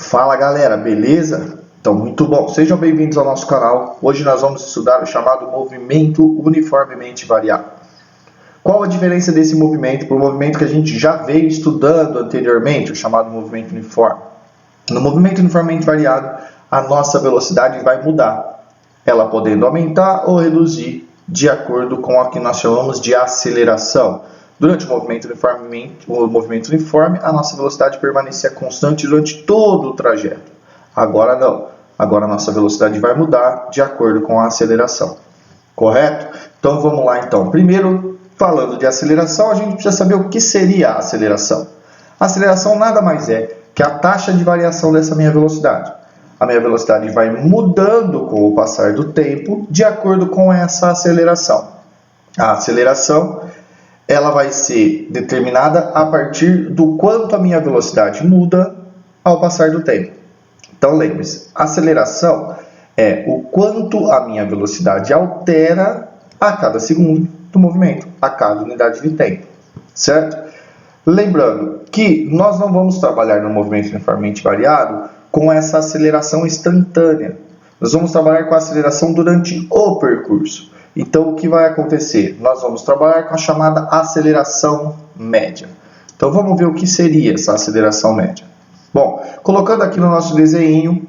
Fala galera, beleza? Então muito bom, sejam bem-vindos ao nosso canal. Hoje nós vamos estudar o chamado movimento uniformemente variado. Qual a diferença desse movimento para o movimento que a gente já veio estudando anteriormente, o chamado movimento uniforme? No movimento uniformemente variado, a nossa velocidade vai mudar, ela podendo aumentar ou reduzir de acordo com a que nós chamamos de aceleração. Durante o movimento uniforme, a nossa velocidade permanecia constante durante todo o trajeto. Agora não. Agora a nossa velocidade vai mudar de acordo com a aceleração. Correto? Então vamos lá então. Primeiro, falando de aceleração, a gente precisa saber o que seria a aceleração. A aceleração nada mais é que a taxa de variação dessa minha velocidade. A minha velocidade vai mudando com o passar do tempo de acordo com essa aceleração. A aceleração ela vai ser determinada a partir do quanto a minha velocidade muda ao passar do tempo. Então lembre-se, aceleração é o quanto a minha velocidade altera a cada segundo do movimento, a cada unidade de tempo, certo? Lembrando que nós não vamos trabalhar no movimento uniformemente variado com essa aceleração instantânea. Nós vamos trabalhar com a aceleração durante o percurso. Então, o que vai acontecer? Nós vamos trabalhar com a chamada aceleração média. Então, vamos ver o que seria essa aceleração média. Bom, colocando aqui no nosso desenho,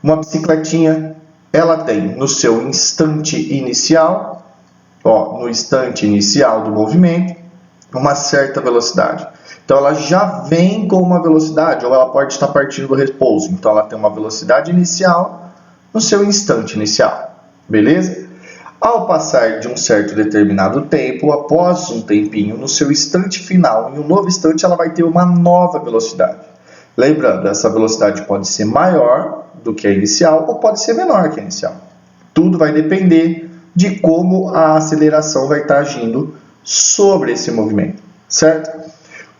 uma bicicletinha, ela tem no seu instante inicial, no instante inicial do movimento, uma certa velocidade. Então, ela já vem com uma velocidade, ou ela pode estar partindo do repouso. Então, ela tem uma velocidade inicial no seu instante inicial. Beleza? Ao passar de um certo determinado tempo, após um tempinho, no seu instante final, em um novo instante, ela vai ter uma nova velocidade. Lembrando, essa velocidade pode ser maior do que a inicial ou pode ser menor que a inicial. Tudo vai depender de como a aceleração vai estar agindo sobre esse movimento, certo?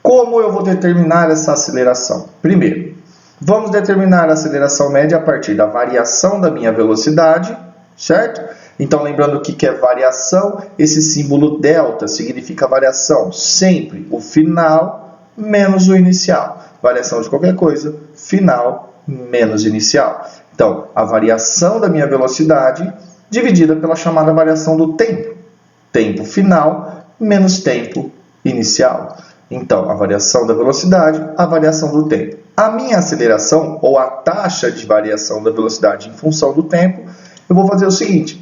Como eu vou determinar essa aceleração? Primeiro, vamos determinar a aceleração média a partir da variação da minha velocidade, certo? Então, lembrando o que é variação, esse símbolo delta significa variação, sempre o final menos o inicial. Variação de qualquer coisa, final menos inicial. Então, a variação da minha velocidade dividida pela chamada variação do tempo. Tempo final menos tempo inicial. Então, a variação da velocidade, a variação do tempo. A minha aceleração, ou a taxa de variação da velocidade em função do tempo, eu vou fazer o seguinte.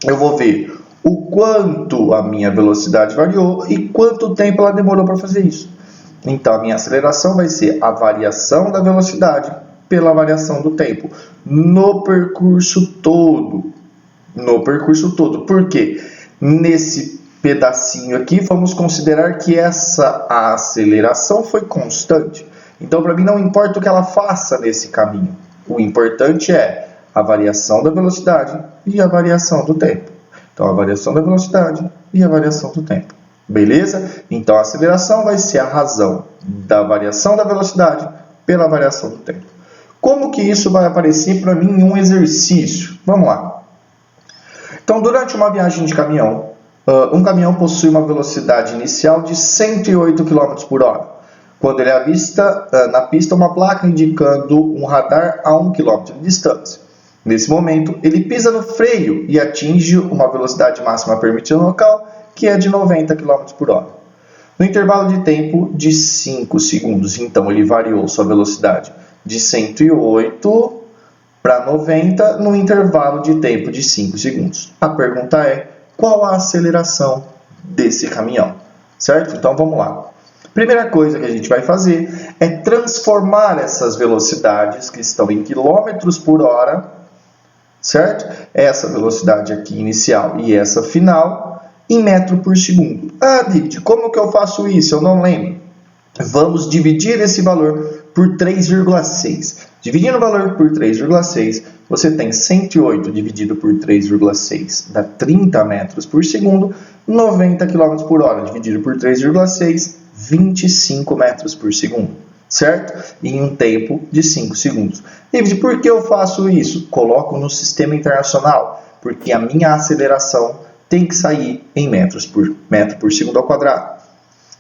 Eu vou ver o quanto a minha velocidade variou e quanto tempo ela demorou para fazer isso. Então, a minha aceleração vai ser a variação da velocidade pela variação do tempo no percurso todo. No percurso todo. Por quê? Nesse pedacinho aqui, vamos considerar que essa aceleração foi constante. Então, para mim, não importa o que ela faça nesse caminho. O importante é a variação da velocidade e a variação do tempo. Então, a variação da velocidade e a variação do tempo. Beleza? Então, a aceleração vai ser a razão da variação da velocidade pela variação do tempo. Como que isso vai aparecer para mim em um exercício? Vamos lá. Então, durante uma viagem de caminhão, um caminhão possui uma velocidade inicial de 108 km por hora. Quando ele avista na pista uma placa indicando um radar a 1 km de distância. Nesse momento, ele pisa no freio e atinge uma velocidade máxima permitida no local, que é de 90 km por hora. No intervalo de tempo de 5 segundos, então ele variou sua velocidade de 108 para 90 no intervalo de tempo de 5 segundos. A pergunta é, qual a aceleração desse caminhão? Certo? Então vamos lá. Primeira coisa que a gente vai fazer é transformar essas velocidades que estão em quilômetros por hora, certo? Essa velocidade aqui inicial e essa final em metro por segundo. Ah, David, como que eu faço isso? Eu não lembro. Vamos dividir esse valor por 3,6. Dividindo o valor por 3,6, você tem 108 dividido por 3,6, dá 30 metros por segundo, 90 km por hora dividido por 3,6, 25 metros por segundo, certo? Em um tempo de 5 segundos. David, por que eu faço isso? Coloco no sistema internacional, porque a minha aceleração tem que sair em metro por segundo ao quadrado.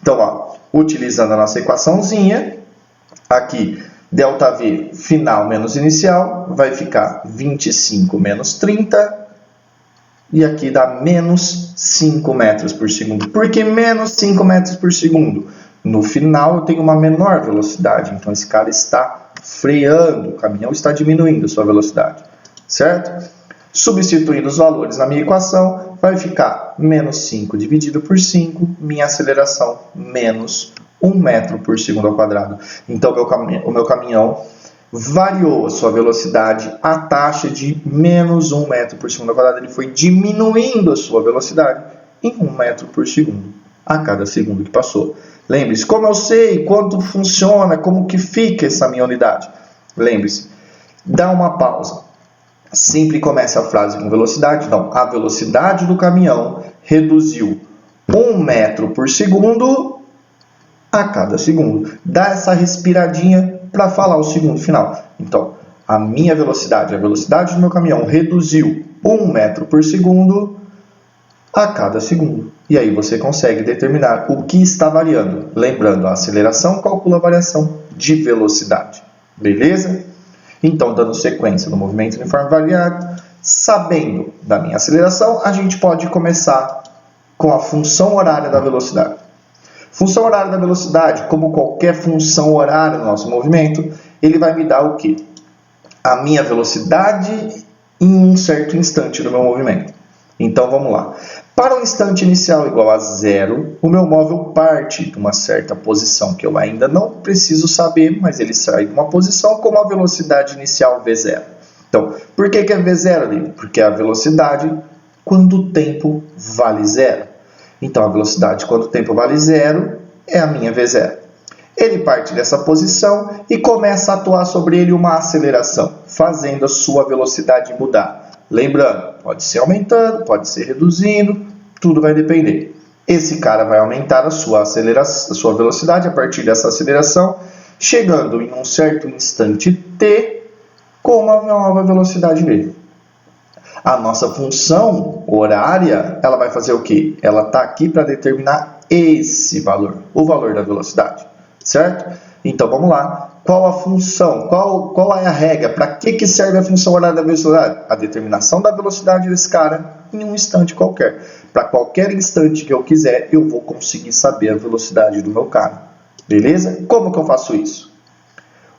Então, utilizando a nossa equaçãozinha, aqui ΔV final menos inicial vai ficar 25 menos 30, e aqui dá menos 5 metros por segundo. Por que menos 5 metros por segundo? No final eu tenho uma menor velocidade, então esse cara está freando, o caminhão está diminuindo a sua velocidade, certo? Substituindo os valores na minha equação, vai ficar menos 5 dividido por 5, minha aceleração menos 1 metro por segundo ao quadrado. Então o meu caminhão variou a sua velocidade a taxa de menos 1 metro por segundo ao quadrado. Ele foi diminuindo a sua velocidade em 1 metro por segundo a cada segundo que passou. Lembre-se, como eu sei quanto funciona, como que fica essa minha unidade? Lembre-se, dá uma pausa. Sempre comece a frase com velocidade. Então, a velocidade do caminhão reduziu 1 metro por segundo a cada segundo. Dá essa respiradinha para falar o segundo final. Então, a minha velocidade, a velocidade do meu caminhão reduziu 1 metro por segundo a cada segundo. E aí você consegue determinar o que está variando. Lembrando, a aceleração calcula a variação de velocidade. Beleza? Então, dando sequência no movimento uniforme variado, sabendo da minha aceleração, a gente pode começar com a função horária da velocidade. Função horária da velocidade, como qualquer função horária no nosso movimento, ele vai me dar o quê? A minha velocidade em um certo instante do meu movimento. Então, vamos lá. Para o instante inicial igual a 0, o meu móvel parte de uma certa posição que eu ainda não preciso saber, mas ele sai de uma posição como a velocidade inicial V0. Então, por que é V0 ali? Porque é a velocidade quando o tempo vale 0. Então, a velocidade quando o tempo vale 0 é a minha V0. Ele parte dessa posição e começa a atuar sobre ele uma aceleração, fazendo a sua velocidade mudar. Lembrando, pode ser aumentando, pode ser reduzindo, tudo vai depender. Esse cara vai aumentar a sua velocidade a partir dessa aceleração, chegando em um certo instante t com uma nova velocidade dele. A nossa função horária, ela vai fazer o quê? Ela está aqui para determinar esse valor, o valor da velocidade, certo? Então vamos lá. Qual a função? Qual é a regra? Para que serve a função horária da velocidade? A determinação da velocidade desse cara em um instante qualquer. Para qualquer instante que eu quiser, eu vou conseguir saber a velocidade do meu carro. Beleza? Como que eu faço isso?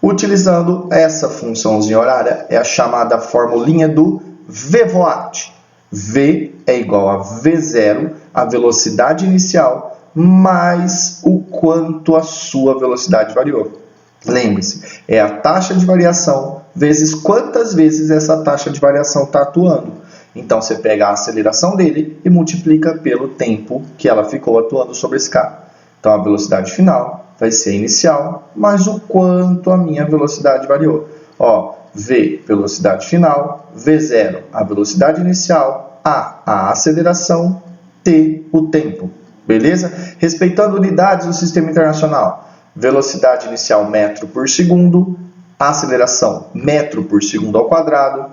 Utilizando essa funçãozinha horária, é a chamada formulinha do VVOAT. V é igual a V0, a velocidade inicial, mais o quanto a sua velocidade variou. Lembre-se, é a taxa de variação vezes quantas vezes essa taxa de variação está atuando. Então, você pega a aceleração dele e multiplica pelo tempo que ela ficou atuando sobre esse carro. Então, a velocidade final vai ser inicial, mais o quanto a minha velocidade variou. Ó, V, velocidade final, V0, a velocidade inicial, a aceleração, T, o tempo. Beleza? Respeitando unidades do sistema internacional. Velocidade inicial metro por segundo, aceleração metro por segundo ao quadrado,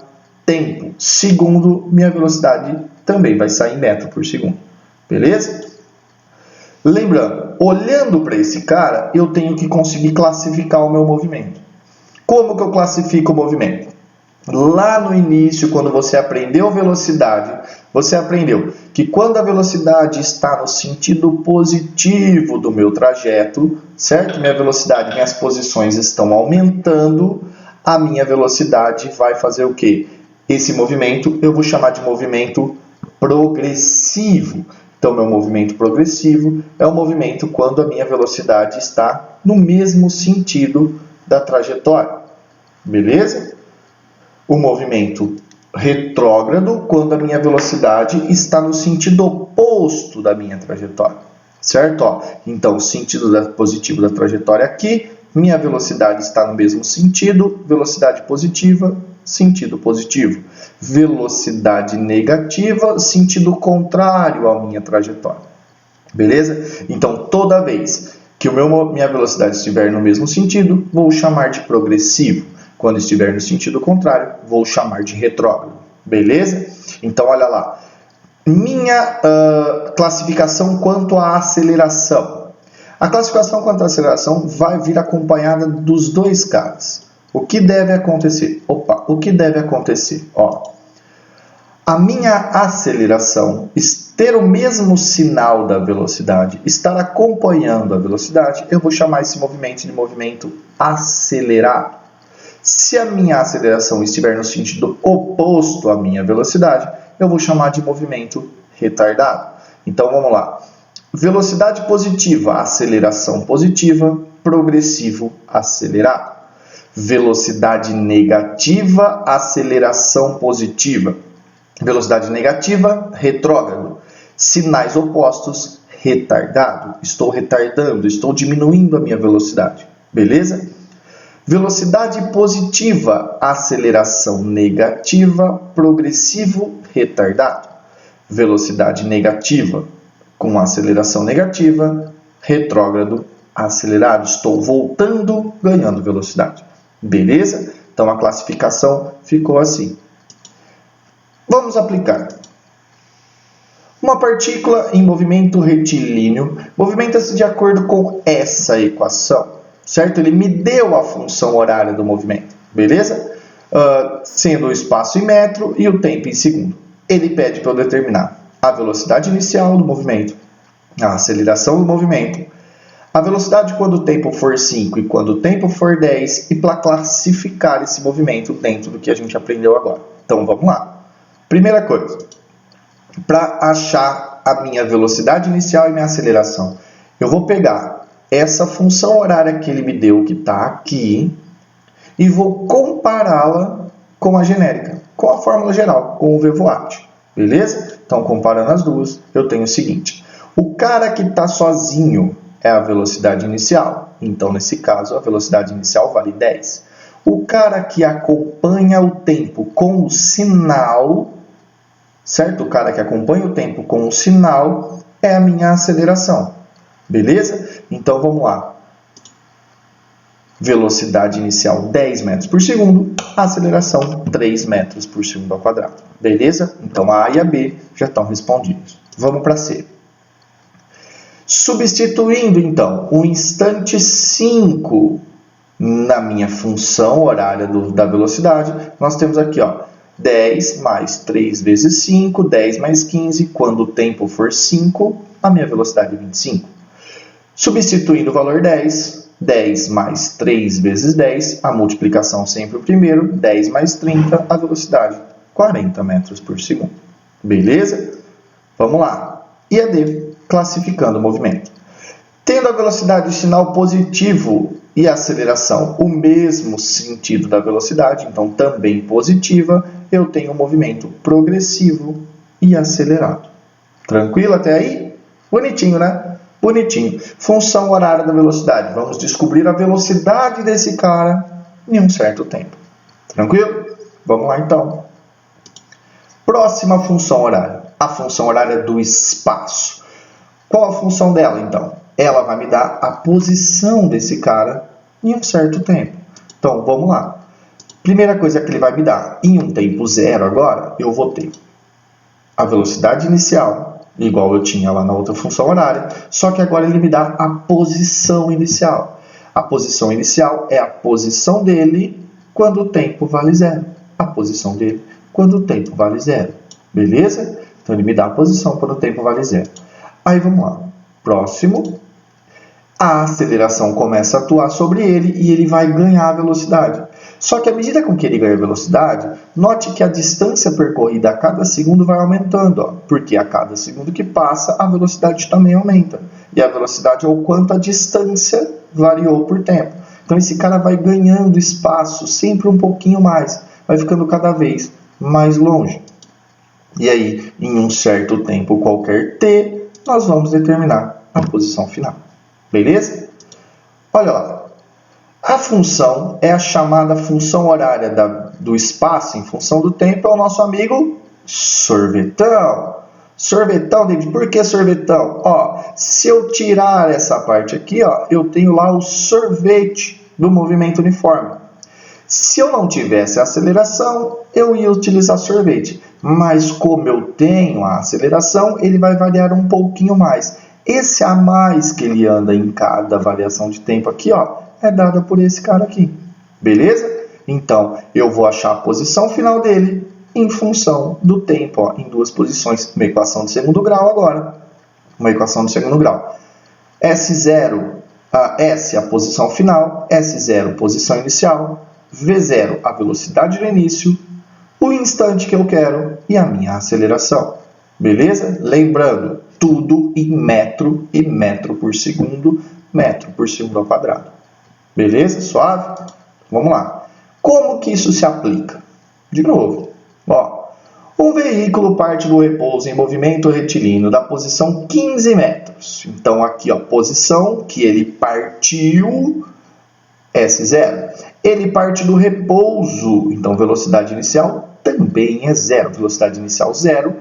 tempo segundo, minha velocidade também vai sair em metro por segundo. Beleza? Lembrando, olhando para esse cara, eu tenho que conseguir classificar o meu movimento. Como que eu classifico o movimento? Lá no início, quando você aprendeu velocidade, você aprendeu que quando a velocidade está no sentido positivo do meu trajeto, certo? Minha velocidade, minhas posições estão aumentando, a minha velocidade vai fazer o quê? Esse movimento eu vou chamar de movimento progressivo. Então, meu movimento progressivo é o movimento quando a minha velocidade está no mesmo sentido da trajetória. Beleza? O movimento retrógrado quando a minha velocidade está no sentido oposto da minha trajetória, certo? Ó, então, o sentido positivo da trajetória aqui, minha velocidade está no mesmo sentido, velocidade positiva, sentido positivo. Velocidade negativa, sentido contrário à minha trajetória. Beleza? Então, toda vez que minha velocidade estiver no mesmo sentido, vou chamar de progressivo. Quando estiver no sentido contrário, vou chamar de retrógrado. Beleza? Então, olha lá. Minha classificação quanto à aceleração. A classificação quanto à aceleração vai vir acompanhada dos dois caras. O que deve acontecer? O que deve acontecer? A minha aceleração ter o mesmo sinal da velocidade, estar acompanhando a velocidade, eu vou chamar esse movimento de movimento acelerado. Se a minha aceleração estiver no sentido oposto à minha velocidade, eu vou chamar de movimento retardado. Então vamos lá. Velocidade positiva, aceleração positiva, progressivo, acelerado. Velocidade negativa, aceleração positiva. Velocidade negativa, retrógrado. Sinais opostos, retardado. Estou retardando, estou diminuindo a minha velocidade. Beleza? Velocidade positiva, aceleração negativa, progressivo, retardado. Velocidade negativa com aceleração negativa, retrógrado, acelerado. Estou voltando, ganhando velocidade. Beleza? Então a classificação ficou assim. Vamos aplicar. Uma partícula em movimento retilíneo movimenta-se de acordo com essa equação, certo? Ele me deu a função horária do movimento, beleza? Sendo o espaço em metro e o tempo em segundo. Ele pede para eu determinar a velocidade inicial do movimento, a aceleração do movimento, a velocidade quando o tempo for 5 e quando o tempo for 10 e para classificar esse movimento dentro do que a gente aprendeu agora. Então vamos lá. Primeira coisa, para achar a minha velocidade inicial e minha aceleração, eu vou pegar essa função horária que ele me deu, que está aqui, e vou compará-la com a genérica, com a fórmula geral, com o VVOAT, beleza? Então, comparando as duas, eu tenho o seguinte, o cara que está sozinho é a velocidade inicial, então, nesse caso, a velocidade inicial vale 10. O cara que acompanha o tempo com o sinal, certo? O cara que acompanha o tempo com o sinal é a minha aceleração. Beleza? Então vamos lá. Velocidade inicial 10 metros por segundo, aceleração 3 metros por segundo ao quadrado. Beleza? Então a A e a B já estão respondidos. Vamos para C. Substituindo então o instante 5 na minha função horária da velocidade, nós temos aqui, 10 mais 3 vezes 5, 10 mais 15, quando o tempo for 5, a minha velocidade é 25. Substituindo o valor 10, 10 mais 3 vezes 10, a multiplicação sempre o primeiro, 10 mais 30, a velocidade 40 metros por segundo. Beleza? Vamos lá. E a D, classificando o movimento. Tendo a velocidade do sinal positivo e a aceleração o mesmo sentido da velocidade, então também positiva, eu tenho um movimento progressivo e acelerado. Tranquilo até aí? Bonitinho, né? Bonitinho. Função horária da velocidade. Vamos descobrir a velocidade desse cara em um certo tempo. Tranquilo? Vamos lá então. Próxima função horária. A função horária do espaço. Qual a função dela então? Ela vai me dar a posição desse cara em um certo tempo. Então, vamos lá. Primeira coisa que ele vai me dar, em um tempo zero agora, eu vou ter a velocidade inicial, igual eu tinha lá na outra função horária, só que agora ele me dá a posição inicial. A posição inicial é a posição dele quando o tempo vale zero. A posição dele quando o tempo vale zero. Beleza? Então, ele me dá a posição quando o tempo vale zero. Aí, vamos lá. Próximo. A aceleração começa a atuar sobre ele e ele vai ganhar velocidade. Só que à medida com que ele ganha velocidade, note que a distância percorrida a cada segundo vai aumentando, porque a cada segundo que passa, a velocidade também aumenta. E a velocidade é o quanto a distância variou por tempo. Então esse cara vai ganhando espaço sempre um pouquinho mais, vai ficando cada vez mais longe. E aí, em um certo tempo qualquer t, nós vamos determinar a posição final. Beleza? Olha lá. A função é a chamada função horária do espaço em função do tempo, é o nosso amigo sorvetão. Sorvetão, David, por que sorvetão? Se eu tirar essa parte aqui, eu tenho lá o sorvete do movimento uniforme. Se eu não tivesse a aceleração, eu ia utilizar sorvete. Mas como eu tenho a aceleração, ele vai variar um pouquinho mais. esse a mais que ele anda em cada variação de tempo aqui, ó, é dada por esse cara aqui. Beleza? Então, eu vou achar a posição final dele em função do tempo, ó, em duas posições. Uma equação de segundo grau agora. Uma equação de segundo grau. S0, S a posição final, S0 posição inicial, V0 a velocidade do início, o instante que eu quero e a minha aceleração. Beleza? Lembrando, tudo em metro e metro por segundo ao quadrado. Beleza? Suave? Vamos lá. Como que isso se aplica? De novo, ó. Um veículo parte do repouso em movimento retilíneo da posição 15 metros. Então, aqui, ó, posição que ele partiu, S0. Ele parte do repouso, então velocidade inicial também é zero. Velocidade inicial zero,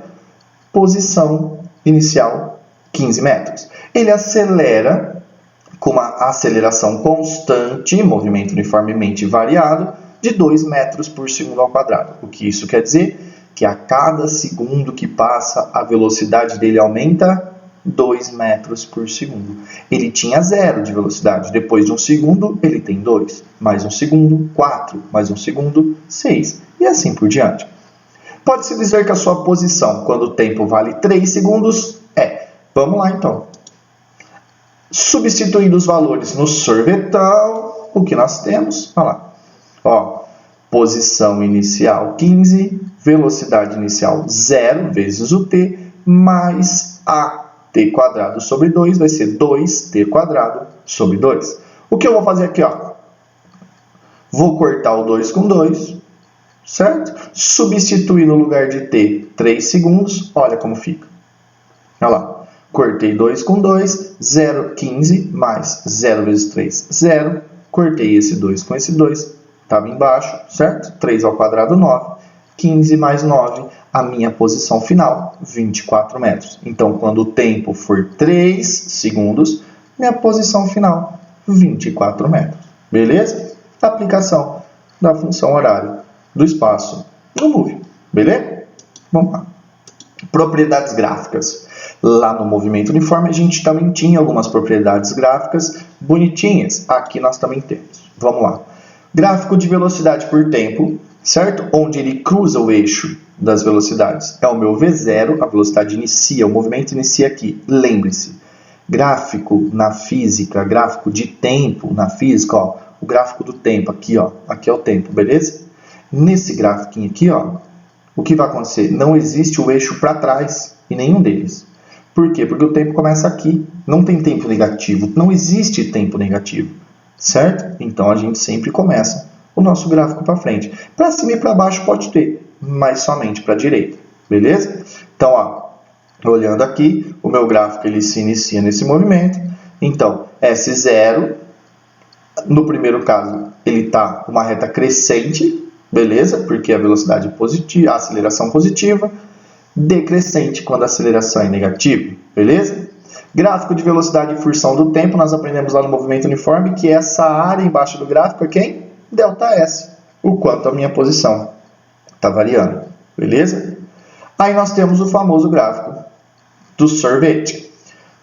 posição inicial 15 metros. Ele acelera com uma aceleração constante, movimento uniformemente variado, de 2 metros por segundo ao quadrado. O que isso quer dizer? Que a cada segundo que passa, a velocidade dele aumenta 2 metros por segundo. Ele tinha 0 de velocidade. Depois de um segundo, ele tem 2. Mais um segundo, 4. Mais um segundo, 6. E assim por diante. Pode-se dizer que a sua posição, quando o tempo vale 3 segundos, é... Vamos lá, então. Substituindo os valores no sorvetão, o que nós temos? Olha lá. Ó, posição inicial 15, velocidade inicial 0 vezes o t, mais a t quadrado sobre 2, vai ser 2t quadrado sobre 2. O que eu vou fazer aqui, ó? Vou cortar o 2 com 2, certo? Substituir no lugar de t 3 segundos, olha como fica. Olha lá. Cortei 2 com 2, 0, 15, mais 0 vezes 3, 0. Cortei esse 2 com esse 2, estava embaixo, certo? 3 ao quadrado, 9. 15 mais 9, a minha posição final, 24 metros. Então, quando o tempo for 3 segundos, minha posição final, 24 metros. Beleza? Aplicação da função horário do espaço no Move. Beleza? Vamos lá. Propriedades gráficas. Lá no movimento uniforme, a gente também tinha algumas propriedades gráficas bonitinhas. Aqui nós também temos. Vamos lá. Gráfico de velocidade por tempo, certo? Onde ele cruza o eixo das velocidades. É o meu V0, a velocidade inicia, o movimento inicia aqui. Lembre-se, gráfico na física, gráfico de tempo na física, ó, o gráfico do tempo aqui, ó, aqui é o tempo, beleza? Nesse gráfico aqui, ó, o que vai acontecer? Não existe o eixo para trás em nenhum deles. Por quê? Porque o tempo começa aqui. Não tem tempo negativo. Não existe tempo negativo. Certo? Então, a gente sempre começa o nosso gráfico para frente. Para cima e para baixo pode ter, mas somente para a direita. Beleza? Então, ó, olhando aqui, o meu gráfico ele se inicia nesse movimento. Então, S0, no primeiro caso, ele está uma reta crescente, beleza? Porque a velocidade positiva, a aceleração positiva. Decrescente quando a aceleração é negativa, beleza? Gráfico de velocidade e função do tempo, nós aprendemos lá no movimento uniforme que essa área embaixo do gráfico é quem? ΔS, o quanto a minha posição está variando, beleza? Aí nós temos o famoso gráfico do sorvete.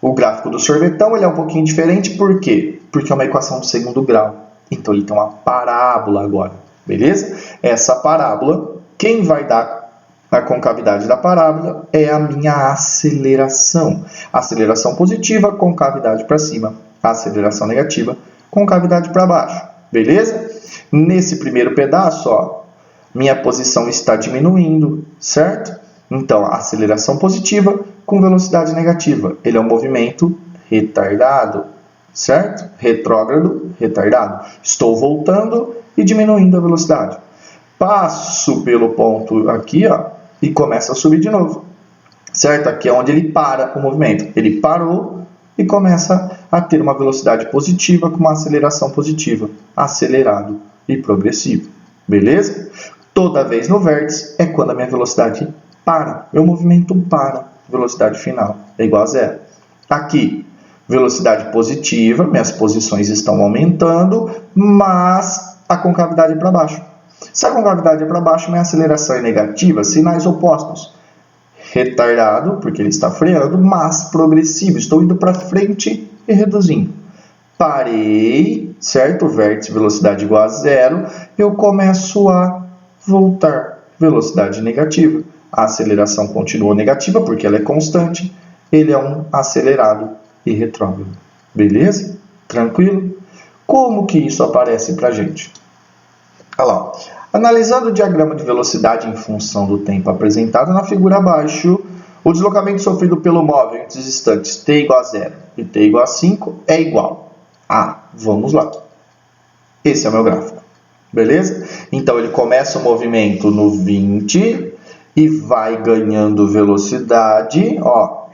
O gráfico do sorvetão ele é um pouquinho diferente, por quê? Porque é uma equação de segundo grau, então ele tem uma parábola agora, beleza? Essa parábola, quem vai dar a concavidade da parábola é a minha aceleração. Aceleração positiva, concavidade para cima. Aceleração negativa, concavidade para baixo. Beleza? Nesse primeiro pedaço, ó, minha posição está diminuindo, certo? Então, aceleração positiva com velocidade negativa. Ele é um movimento retardado, certo? Retrógrado, retardado. Estou voltando e diminuindo a velocidade. Passo pelo ponto aqui, ó, e começa a subir de novo, certo? Aqui é onde ele para o movimento. Ele parou e começa a ter uma velocidade positiva com uma aceleração positiva, acelerado e progressivo, beleza? Toda vez no vértice é quando a minha velocidade para, meu movimento para, velocidade final é igual a zero. Aqui, velocidade positiva, minhas posições estão aumentando, mas a concavidade é para baixo. Se a concavidade é para baixo, minha aceleração é negativa, sinais opostos. retardado, porque ele está freando, mas progressivo. Estou indo para frente e reduzindo. Parei, certo? Vértice, velocidade igual a zero. Eu começo a voltar. Velocidade negativa. A aceleração continua negativa, porque ela é constante. Ele é um acelerado e retrógrado. Beleza? Tranquilo? Como que isso aparece para a gente? Olha lá. Analisando o diagrama de velocidade em função do tempo apresentado na figura abaixo, o deslocamento sofrido pelo móvel entre os instantes t igual a 0 e t igual a 5 é igual a... Vamos lá. Esse é o meu gráfico. Beleza? Então, ele começa o movimento no 20 e vai ganhando velocidade. Ó,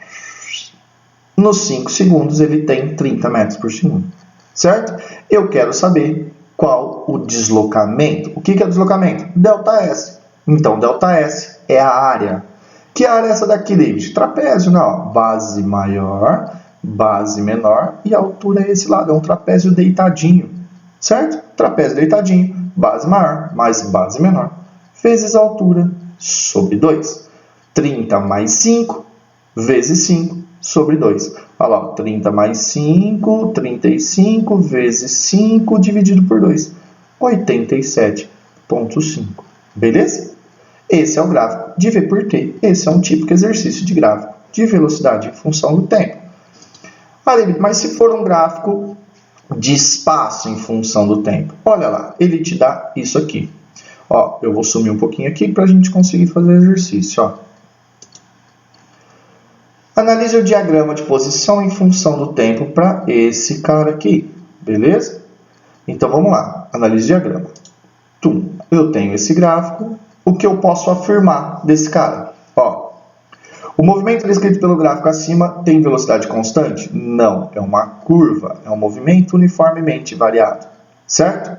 nos 5 segundos, ele tem 30 metros por segundo. Certo? Eu quero saber qual o deslocamento. O que é deslocamento? ΔS. Então, ΔS é a área. Que área é essa daqui, David? Trapézio, não. Base maior, base menor e a altura é esse lado. É um trapézio deitadinho. Certo? Trapézio deitadinho, base maior mais base menor, vezes a altura sobre 2. 30 mais 5 vezes 5 sobre 2. Olha lá, 30 mais 5, 35 vezes 5 dividido por 2. 87,5. Beleza? Esse é o gráfico de V por T. Esse é um típico exercício de gráfico de velocidade em função do tempo. Mas se for um gráfico de espaço em função do tempo, olha lá, ele te dá isso aqui. Ó, eu vou sumir um pouquinho aqui para a gente conseguir fazer o exercício. Ó. Analise o diagrama de posição em função do tempo para esse cara aqui, beleza? Então vamos lá, analise o diagrama. Eu tenho esse gráfico, o que eu posso afirmar desse cara? Ó, o movimento descrito pelo gráfico acima tem velocidade constante? Não, é uma curva, é um movimento uniformemente variado, certo?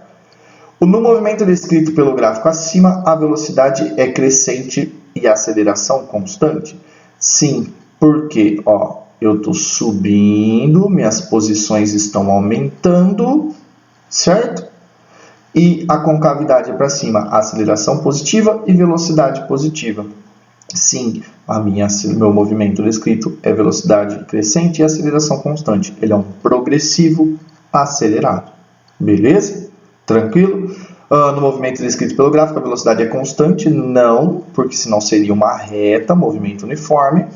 No movimento descrito pelo gráfico acima, a velocidade é crescente e a aceleração constante? Sim, porque ó, eu estou subindo, minhas posições estão aumentando, certo? E a concavidade é para cima, aceleração positiva e velocidade positiva. Sim, meu movimento descrito é velocidade crescente e aceleração constante. Ele é um progressivo acelerado. Beleza? Tranquilo? No movimento descrito pelo gráfico, a velocidade é constante? Não, porque senão seria uma reta, movimento uniforme.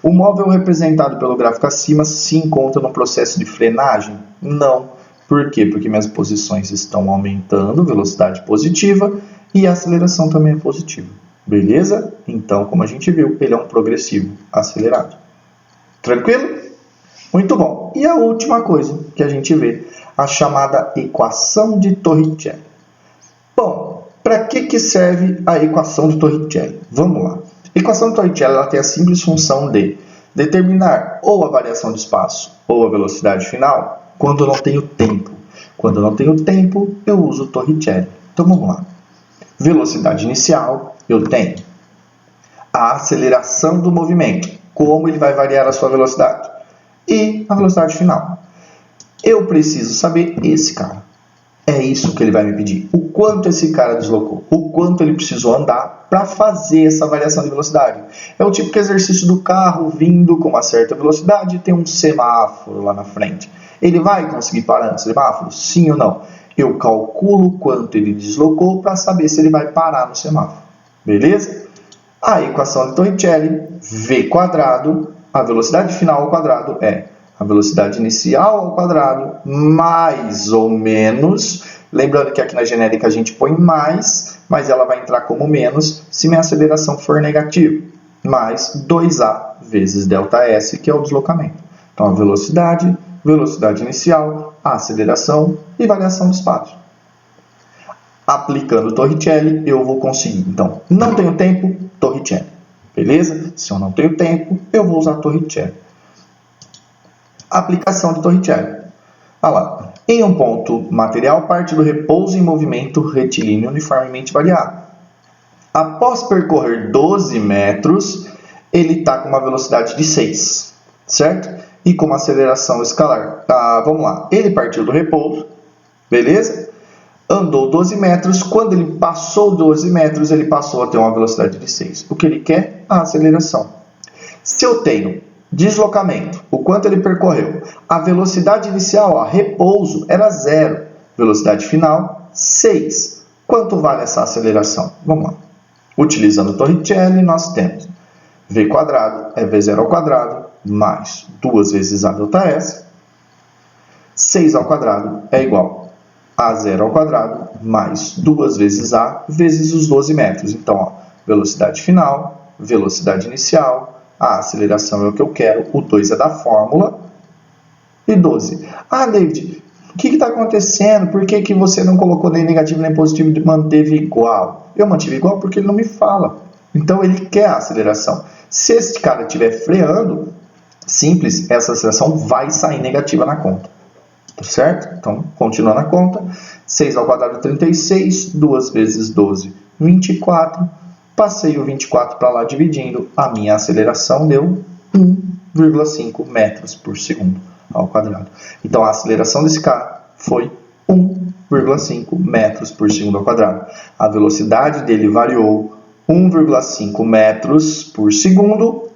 O móvel representado pelo gráfico acima se encontra no processo de frenagem? Não. Por quê? Porque minhas posições estão aumentando, velocidade positiva, e a aceleração também é positiva. Beleza? Então, como a gente viu, ele é um progressivo acelerado. Tranquilo? Muito bom. E a última coisa que a gente vê, a chamada equação de Torricelli. Bom, para que serve a equação de Torricelli? Vamos lá. A equação de Torricelli ela tem a simples função de determinar ou a variação de espaço ou a velocidade final quando eu não tenho tempo. Quando eu não tenho tempo, eu uso Torricelli. Então vamos lá. Velocidade inicial, eu tenho a aceleração do movimento, como ele vai variar a sua velocidade, e a velocidade final. Eu preciso saber esse cara. É isso que ele vai me pedir. O quanto esse cara deslocou, o quanto ele precisou andar para fazer essa variação de velocidade. É o típico exercício do carro vindo com uma certa velocidade e tem um semáforo lá na frente. Ele vai conseguir parar no semáforo? Sim ou não? Eu calculo quanto ele deslocou para saber se ele vai parar no semáforo. Beleza? A equação de Torricelli, V quadrado, a velocidade final ao quadrado é a velocidade inicial ao quadrado mais ou menos. Lembrando que aqui na genérica a gente põe mais, mas ela vai entrar como menos se minha aceleração for negativa. Mais 2A vezes ΔS, que é o deslocamento. Então, a velocidade inicial, a aceleração e variação do espaço. Aplicando Torricelli, eu vou conseguir. Então, não tenho tempo, Torricelli. Beleza? Se eu não tenho tempo, eu vou usar Torricelli. Aplicação de Torricelli. Olha lá. Em um ponto material, parte do repouso em movimento retilíneo uniformemente variado. Após percorrer 12 metros, ele está com uma velocidade de 6, certo? E com uma aceleração escalar. Vamos lá. Ele partiu do repouso, beleza? Andou 12 metros. Quando ele passou 12 metros, ele passou a ter uma velocidade de 6. O que ele quer? A aceleração. Se eu tenho deslocamento, o quanto ele percorreu, a velocidade inicial, repouso, era 0, velocidade final, 6. Quanto vale essa aceleração? Vamos lá. Utilizando o Torricelli, nós temos v quadrado é v0 ao quadrado mais 2 vezes a ΔS. 6 ao quadrado é igual a 0 ao quadrado mais 2 vezes a vezes os 12 metros. Então, ó, velocidade final, velocidade inicial, a aceleração é o que eu quero, o 2 é da fórmula, e 12. Ah, David, o que está acontecendo? Por que você não colocou nem negativo nem positivo e manteve igual? Eu mantive igual porque ele não me fala. Então, ele quer a aceleração. Se esse cara estiver freando, simples, essa aceleração vai sair negativa na conta. Certo? Então, continuando a conta, 6 ao quadrado 36, 2 vezes 12, 24. Passei o 24 para lá dividindo, a minha aceleração deu 1,5 metros por segundo ao quadrado. Então, a aceleração desse cara foi 1,5 metros por segundo ao quadrado. A velocidade dele variou 1,5 metros por segundo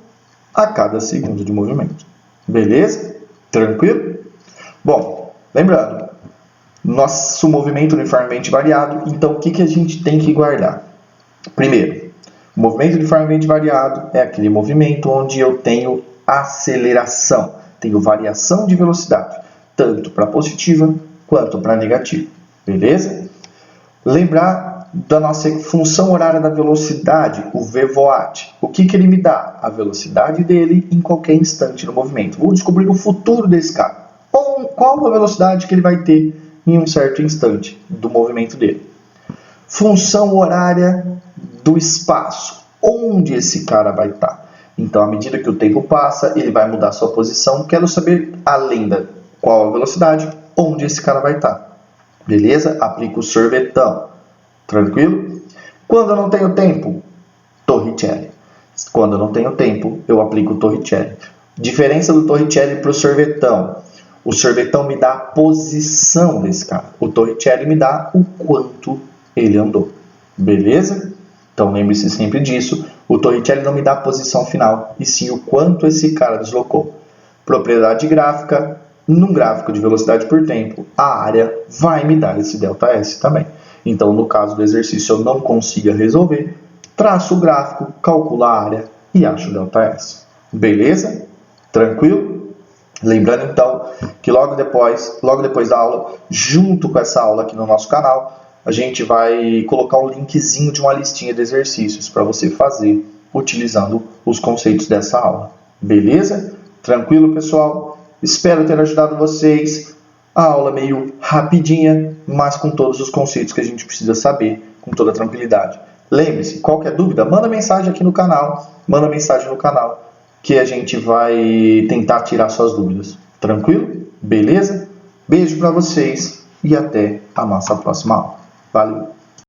a cada segundo de movimento. Beleza? Tranquilo? Bom, lembrando, nosso movimento uniformemente variado, então o que a gente tem que guardar? Primeiro, o movimento uniformemente variado é aquele movimento onde eu tenho aceleração, tenho variação de velocidade, tanto para positiva quanto para negativa. Beleza? Lembrar da nossa função horária da velocidade, o VVOAT. O que ele me dá? A velocidade dele em qualquer instante no movimento. Vou descobrir o futuro desse cara. Qual a velocidade que ele vai ter em um certo instante do movimento dele. Função horária do espaço. Onde esse cara vai estar? Então, à medida que o tempo passa, ele vai mudar sua posição. Quero saber, além da qual a velocidade, onde esse cara vai estar. Beleza? Aplico o sorvetão. Tranquilo? Quando eu não tenho tempo, Torricelli. Quando eu não tenho tempo, eu aplico o Torricelli. Diferença do Torricelli para o sorvetão. O sorvetão me dá a posição desse cara. O Torricelli me dá o quanto ele andou. Beleza? Então lembre-se sempre disso. O Torricelli não me dá a posição final, e sim o quanto esse cara deslocou. Propriedade gráfica. Num gráfico de velocidade por tempo, a área vai me dar esse ΔS também. Então, no caso do exercício, eu não consiga resolver, traço o gráfico, calculo a área e acho o ΔS. Beleza? Tranquilo? Lembrando, então, que logo depois da aula, junto com essa aula aqui no nosso canal, a gente vai colocar um linkzinho de uma listinha de exercícios para você fazer utilizando os conceitos dessa aula. Beleza? Tranquilo, pessoal? Espero ter ajudado vocês. A aula meio rapidinha, mas com todos os conceitos que a gente precisa saber, com toda tranquilidade. Lembre-se, qualquer dúvida, manda mensagem aqui no canal, que a gente vai tentar tirar suas dúvidas. Tranquilo? Beleza? Beijo para vocês e até a nossa próxima aula. Valeu!